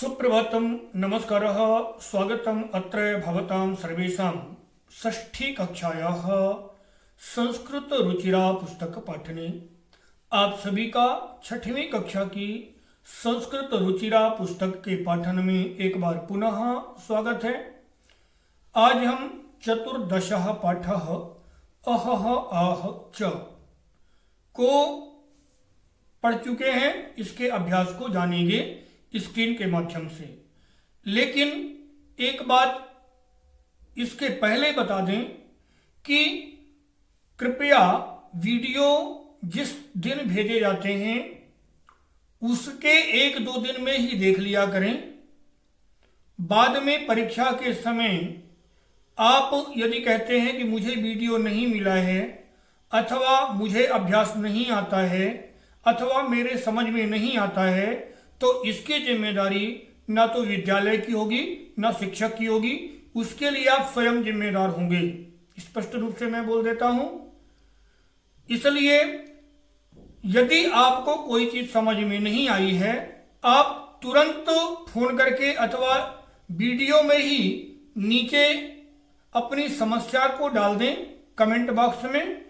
सुप्रभातम नमस्कारः स्वागतम अत्र भवतां सर्वेषां षष्ठी कक्षायाः संस्कृत रुचिरा पुस्तक पाठने। आप सभी का छठवीं कक्षा की संस्कृत रुचिरा पुस्तक के पाठन में एक बार पुनः स्वागत है। आज हम चतुर्दशः पाठः अहः आह च को पढ़ चुके हैं। इसके अभ्यास को जानेंगे स्क्रीन के माध्यम से। लेकिन एक बात इसके पहले बता दें कि कृपया वीडियो जिस दिन भेजे जाते हैं उसके एक दो दिन में ही देख लिया करें। बाद में परीक्षा के समय आप यदि कहते हैं कि मुझे वीडियो नहीं मिला है, अथवा मुझे अभ्यास नहीं आता है, अथवा मेरे समझ में नहीं आता है, तो इसकी जिम्मेदारी ना तो विद्यालय की होगी ना शिक्षक की होगी। उसके लिए आप स्वयं जिम्मेदार होंगे। स्पष्ट रूप से मैं बोल देता हूं। इसलिए यदि आपको कोई चीज समझ में नहीं आई है, आप तुरंत फोन करके अथवा वीडियो में ही नीचे अपनी समस्या को डाल दें कमेंट बॉक्स में,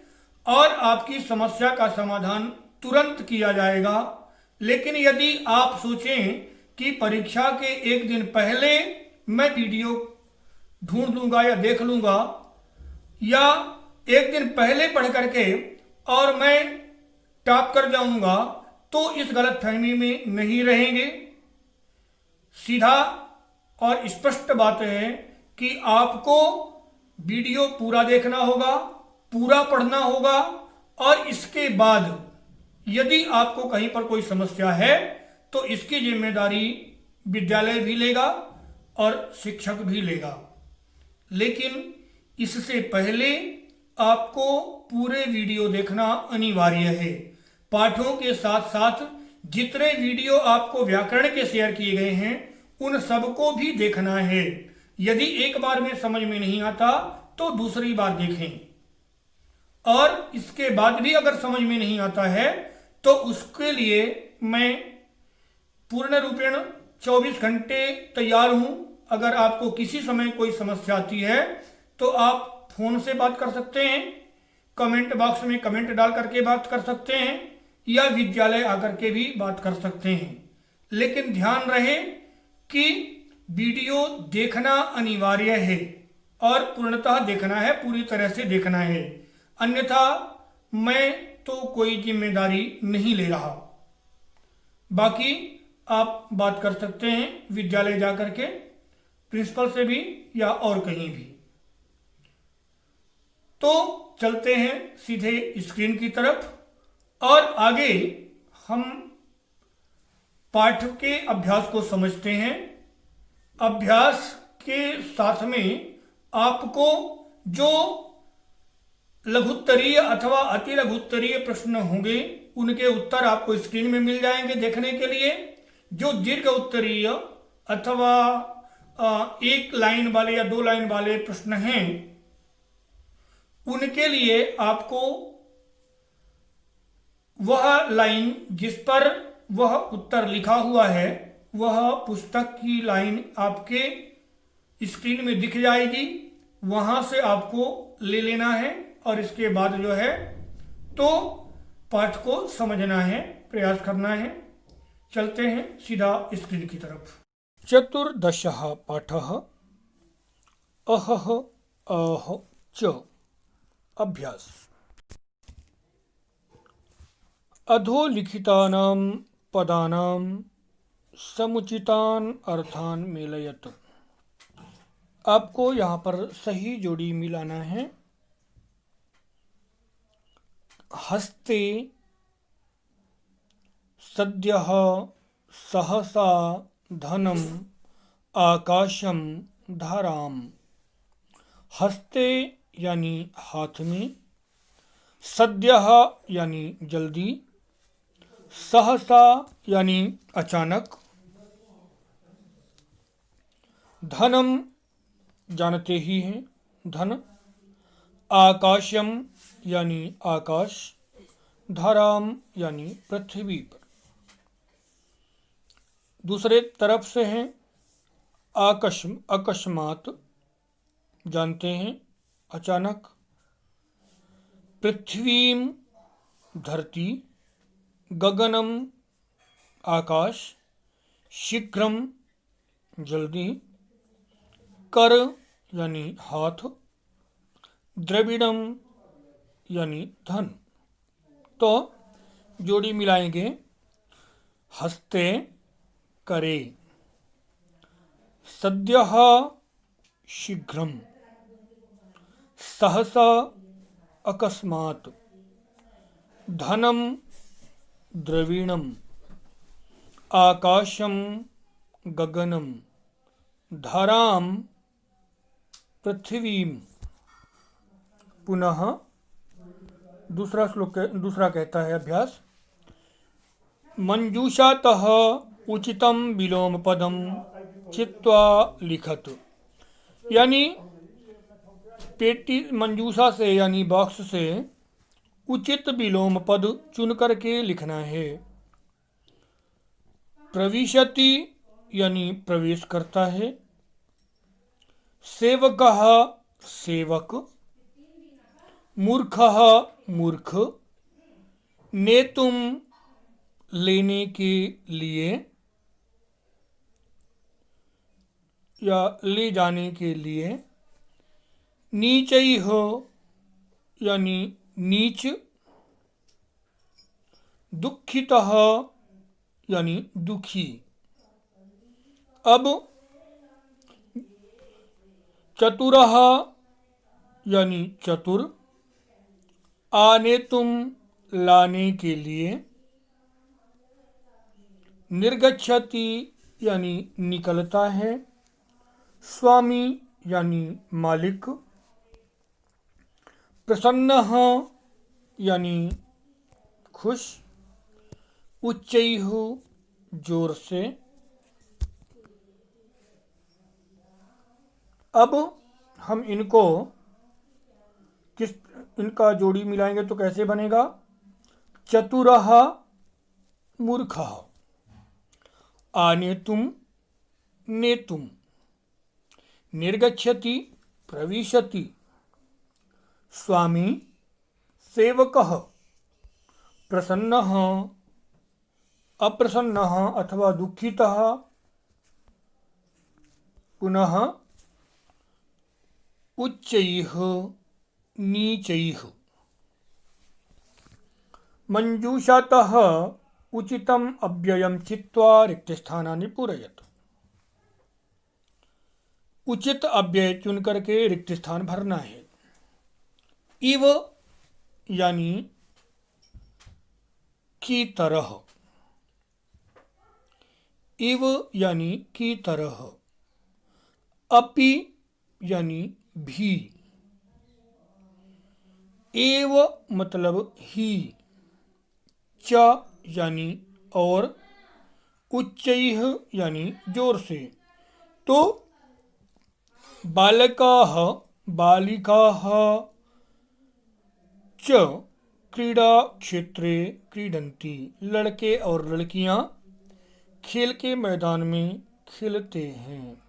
और आपकी समस्या का समाधान तुरंत किया जाएगा। लेकिन यदि आप सोचें कि परीक्षा के एक दिन पहले मैं वीडियो ढूंढ लूंगा या देख लूंगा, या एक दिन पहले पढ़ करके और मैं टॉप कर जाऊंगा, तो इस गलतफहमी में नहीं रहेंगे। सीधा और स्पष्ट बात है कि आपको वीडियो पूरा देखना होगा, पूरा पढ़ना होगा, और इसके बाद यदि आपको कहीं पर कोई समस्या है तो इसकी जिम्मेदारी विद्यालय भी लेगा और शिक्षक भी लेगा। लेकिन इससे पहले आपको पूरे वीडियो देखना अनिवार्य है। पाठों के साथ साथ जितने वीडियो आपको व्याकरण के शेयर किए गए हैं उन सबको भी देखना है। यदि एक बार में समझ में नहीं आता तो दूसरी बार देखें, और इसके बाद भी अगर समझ में नहीं आता है तो उसके लिए मैं पूर्ण रूपेण 24 घंटे तैयार हूं। अगर आपको किसी समय कोई समस्या आती है तो आप फोन से बात कर सकते हैं, कमेंट बॉक्स में कमेंट डाल करके बात कर सकते हैं, या विद्यालय आकर के भी बात कर सकते हैं। लेकिन ध्यान रहे कि वीडियो देखना अनिवार्य है और पूर्णतः देखना है, पूरी तरह से देखना है। अन्यथा मैं तो कोई जिम्मेदारी नहीं ले रहा। बाकी आप बात कर सकते हैं विद्यालय जाकर के, प्रिंसिपल से भी या और कहीं भी। तो चलते हैं सीधे स्क्रीन की तरफ, और आगे हम पाठ के अभ्यास को समझते हैं। अभ्यास के साथ में आपको जो लघुत्तरीय अथवा अति लघुत्तरीय प्रश्न होंगे उनके उत्तर आपको स्क्रीन में मिल जाएंगे देखने के लिए। जो दीर्घ उत्तरीय अथवा एक लाइन वाले या 2 लाइन वाले प्रश्न हैं उनके लिए आपको वह लाइन जिस पर वह उत्तर लिखा हुआ है वह पुस्तक की लाइन आपके स्क्रीन में दिख जाएगी। वहां से आपको ले लेना है और इसके बाद जो है तो पाठ को समझना है, प्रयास करना है। चलते हैं सीधा स्क्रीन की तरफ। चतुर्दशः पाठः अहः आह च अभ्यास। अधोलिखितानां पदानां समुचितान् अर्थान् मेलयत। आपको यहाँ पर सही जोड़ी मिलाना है। हस्ते सद्यः सहसा धनम आकाशम धाराम। हस्ते यानी हाथ में, सद्यः यानी जल्दी, सहसा यानी अचानक, धनम जानते ही हैं धन, आकाशम यानी आकाश, धाराम यानी पृथ्वी पर। दूसरे तरफ से हैं अकस्मात, जानते हैं, अचानक। पृथ्वीम, धरती। गगनम, आकाश। शीघ्रम, जल्दी। कर यानी हाथ। द्रविड़म यानी धन। तो जोड़ी मिलाएंगे, हस्ते, करे। सद्यः, शीघ्रम। सहसा, अकस्मात्। धनम, द्रविणम। आकाशम, गगनम। धराम, पृथ्वीम। पुनः दूसरा कहता है अभ्यास। मंजूषातः उचितम विलोम पदम चित्वा लिखत। यानी पेटी मंजूषा से यानी बॉक्स से उचित विलोम पद चुन करके लिखना है। प्रविशति यानी प्रवेश करता है। सेवकः, सेवक। मूर्खः, मूर्ख। नेतुम, लेने के लिए या ले जाने के लिए। नीचैः यानी नीच। दुखितः यानी दुखी। अब चतुरः यानी चतुर। आनेतुम, लाने के लिए। निर्गच्छति यानी निकलता है। स्वामी यानी मालिक। प्रसन्नः यानी खुश। उच्चैः, जोर से। अब हम इनका जोड़ी मिलाएंगे तो कैसे बनेगा। चतुरः, मूर्खः। आनेतुम, नेतुम। निर्गच्छति, प्रविशति। स्वामी, सेवकः। प्रसन्नः, अप्रसन्नः अथवा दुखितः। पुनः उच्चैः, नीचैः। मंजूषातः उचितम अव्ययम चित्वा रिक्तस्थानानि पूरयत। उचित अव्यय चुन करके रिक्त स्थान भरना है। इव यानी की तरह। इव यानी की तरह। अपि यानी भी। एव मतलब ही। च यानी और। उच्चैः यानी जोर से। तो बालकाः, बालिकाः च क्रीडा क्षेत्रे क्रीडन्ति। लड़के और लड़कियां खेल के मैदान में खेलते हैं।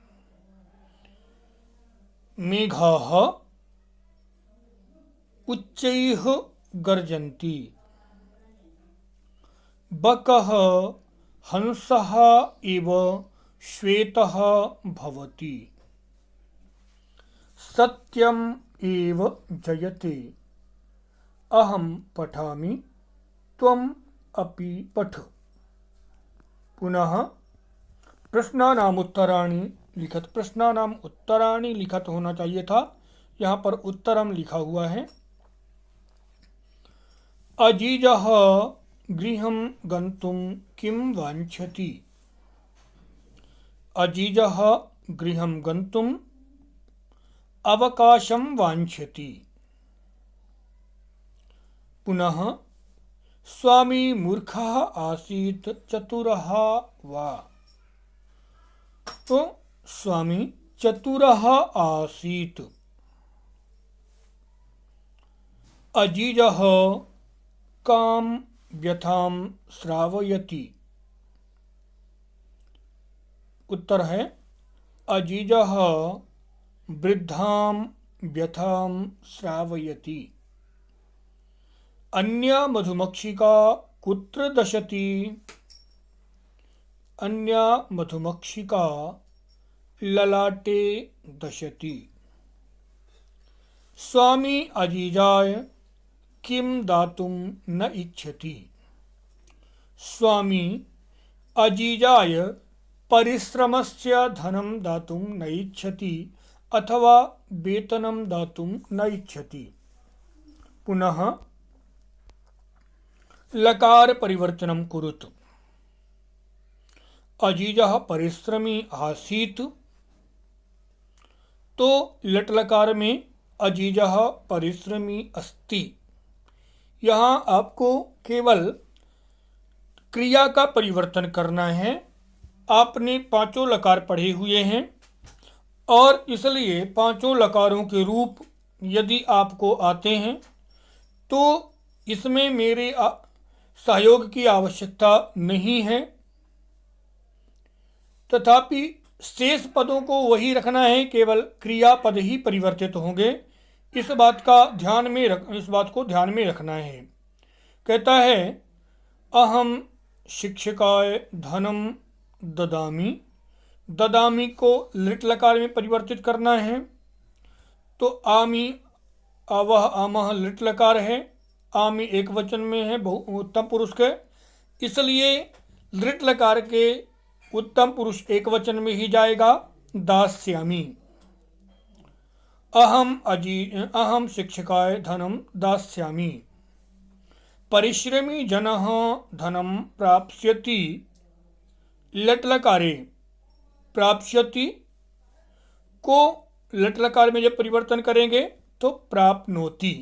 मेघाः उच्चैः गर्जन्ति। बकः हंसः इव श्वेतः भवति। सत्यम एव जयते। अहम पठामि, त्वम अपि पठ। पुनः प्रश्नानाम उत्तराणि लिखत। प्रश्नानाम उत्तराणि लिखत होना चाहिए था, यहाँ पर उत्तरम लिखा हुआ है। अजीजः गृहं गन्तुं किं वाञ्छति। अजीजः गृहं गन्तुं अवकाशं वाञ्छति। पुनः स्वामी मूर्खः आसीत् चतुरः वा। तो स्वामी चतुरः आसीत्। अजीजः कां व्यथां श्रावयति। उत्तर है अजीजः वृद्धां व्यथां श्रावयति। अन्या मधुमक्षिका कुत्र दशति? अन्या मधुमक्षिका ललाटे दशति। स्वामी अजीजाय किं दातुं न इच्छति? स्वामी अजीजाय परिश्रमस्य धनं दातुं न इच्छति अथवा वेतनं दातुं न इच्छति। पुनः लकार परिवर्तनं कुरुत। अजीजः परिश्रमी आसीत्, तो लट लकार में अजीजः परिश्रमी अस्ति। यहाँ आपको केवल क्रिया का परिवर्तन करना है। आपने पांचों लकार पढ़े हुए हैं और इसलिए पांचों लकारों के रूप यदि आपको आते हैं तो इसमें मेरे सहयोग की आवश्यकता नहीं है। तथापि शेष पदों को वही रखना है, केवल क्रियापद ही परिवर्तित होंगे। इस बात को ध्यान में रखना है। कहता है अहम शिक्षकाय धनम ददामि। ददामि को लिट लकार में परिवर्तित करना है, तो आमी आवह आमह लिट लकार है, आमी एक वचन में है उत्तम पुरुष के, इसलिए लिट लकार के उत्तम पुरुष एक वचन में ही जाएगा, दास्यामि। अहम शिक्षकाय धनम दास्यामि। परिश्रमी जनः धनम प्राप्स्यति। लट लकारे प्राप्स्यति को लट लकार में जब परिवर्तन करेंगे तो प्राप्नोति।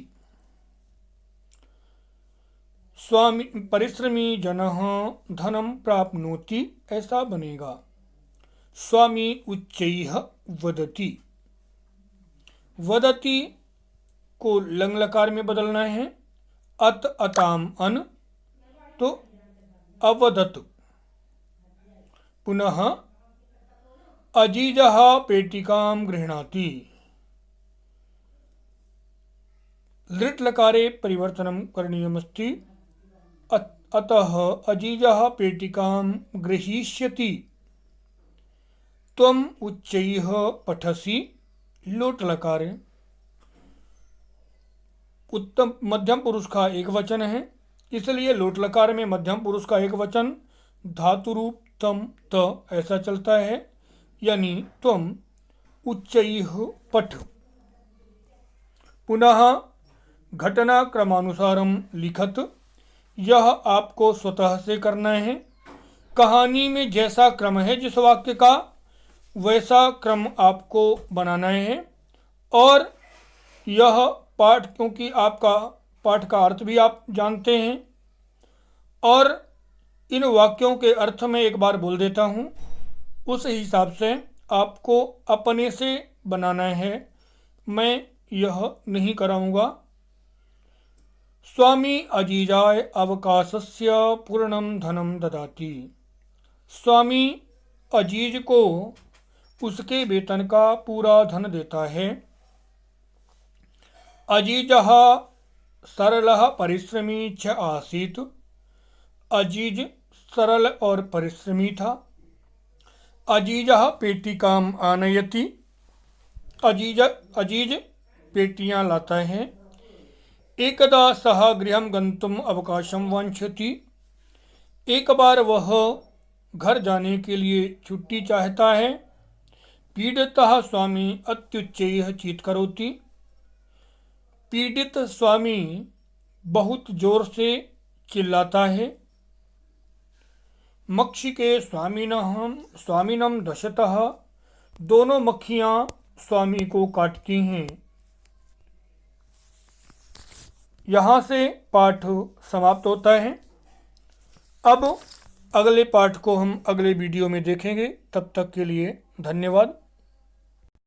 स्वामी परिश्रमी जनः धनम प्राप्नोति ऐसा बनेगा। स्वामी उच्चैः वदति। वदति को लंग लकार में बदलना है, अत अताम अन तो अवदत। पुनः अजीजः पेटिकां गृह्णाति। लिट लकारे परिवर्तनं करणीयमस्ति। अतः अजीजः पेटिकां गृहीष्यति। त्वम् उच्चैः पठसि। लोट लकारे उत्तम मध्यम पुरुष का एक वचन है, इसलिए लोट लकार में मध्यम पुरुष का एक वचन धातु रूप तम त ऐसा चलता है, यानी त्वम उच्चैः पठ। पुनः घटना क्रमानुसारम लिखत। यह आपको स्वतः से करना है। कहानी में जैसा क्रम है जिस वाक्य का, वैसा क्रम आपको बनाना है। और यह पाठ, क्योंकि आपका पाठ का अर्थ भी आप जानते हैं, और इन वाक्यों के अर्थ में एक बार बोल देता हूँ, उस हिसाब से आपको अपने से बनाना है, मैं यह नहीं कराऊंगा। स्वामी अजीजाय अवकाशस्य पूर्णं धनम ददाति। स्वामी अजीज को उसके वेतन का पूरा धन देता है। अजीजः सरलः परिश्रमी च आसीत्। अजीज सरल और परिश्रमी था। अजीजः पेटिकाम आनयति। अजीज पेटियां लाता है। एकदा सह गृहं गंतुम अवकाशं वांछति। एक बार वह घर जाने के लिए छुट्टी चाहता है। पीड़ितः स्वामी अत्युच्चैः चीत्करोति। पीड़ित स्वामी बहुत जोर से चिल्लाता है। मक्षिके स्वामिनम दशतः। दोनों मक्खियां स्वामी को काटती हैं। यहाँ से पाठ समाप्त होता है। अब अगले पाठ को हम अगले वीडियो में देखेंगे। तब तक के लिए धन्यवाद।